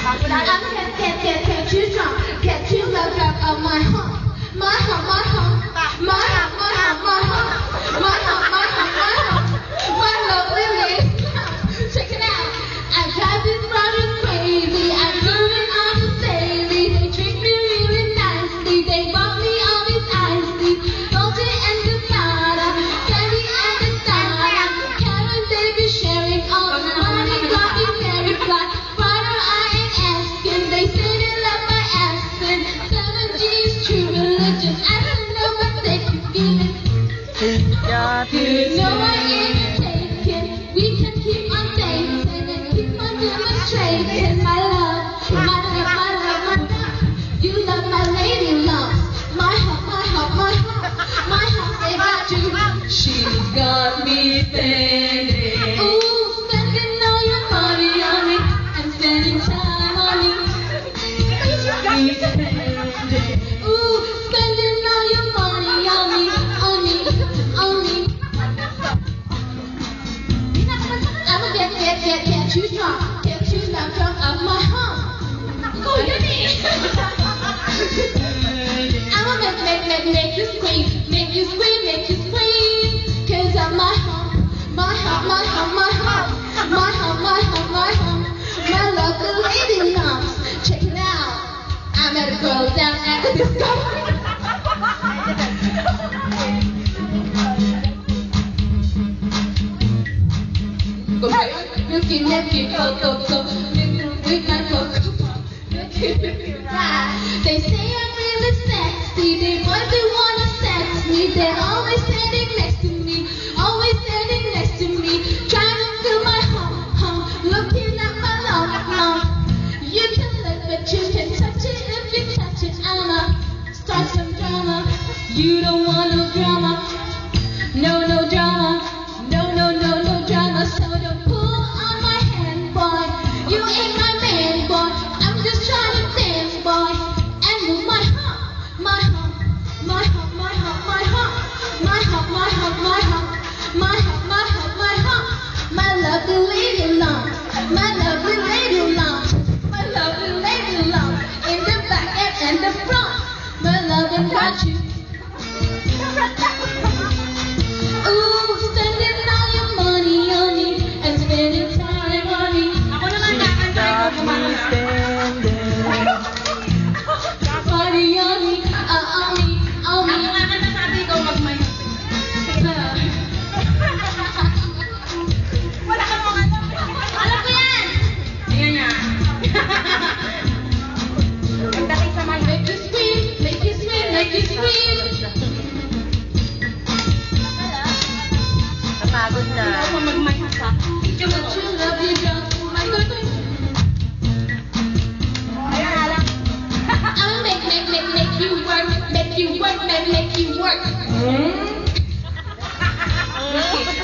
Get too drunk, get too locked up on my hump. My hump, my hump, my hump, my hump, my hump, my hump, my hump, my hump, my lovely lady. Check it out. I drive this brother crazy. I do it on the daily. They treat me really nicely. They bought me all these ice cream, Dolce and Gabbana, Candy and the Donna. Karen, they be sharing all the money. Got me very fly. Brother, I ain't asking. They say they love my accent. 7G's true religion. I don't know what they can give it. You know I ain't taking. We can keep on dating and keep on demonstrating my love, my love, my love, my love. You love my lady love. My heart, my heart, my heart, my heart, they got you. She's got me thinking. Ooh, spending all your money on me and spending time on you. Ooh, spending all your money on me, on me, on me. I'ma get you drunk, get you knocked off my hump. Go get me. I'ma make you scream, make you scream, make you scream. 'Cause I'm my hump, my hump, my hump, my hump, my hump, my hump, my hump. My lovely lady lumps. Check it out. I met a girl down at the Discovery. Go ahead, milky, milky, go, with my cocoa, milky, ride. They say I'm really sexy. They boys they wanna sex me. They're always standing next to me, always standing next to me, trying to fill my hump, looking at my lump. You can look, but you can touch it if you touch it. I'ma start some drama. You don't want no drama, no drama, no drama. So don't pull on my hand, boy. You ain't my man, boy. I'm just trying to dance, boy, and move my hump, my hump, my hump, my hump, my hump, my hump, my hump, my hump, my hump, my hump, my hump. My lovely lady lump, my lovely lady lump, my lovely lady lump. In the back and the front, my loving got you. Ooh, spending all your money on me and spending time on me. Ako naman,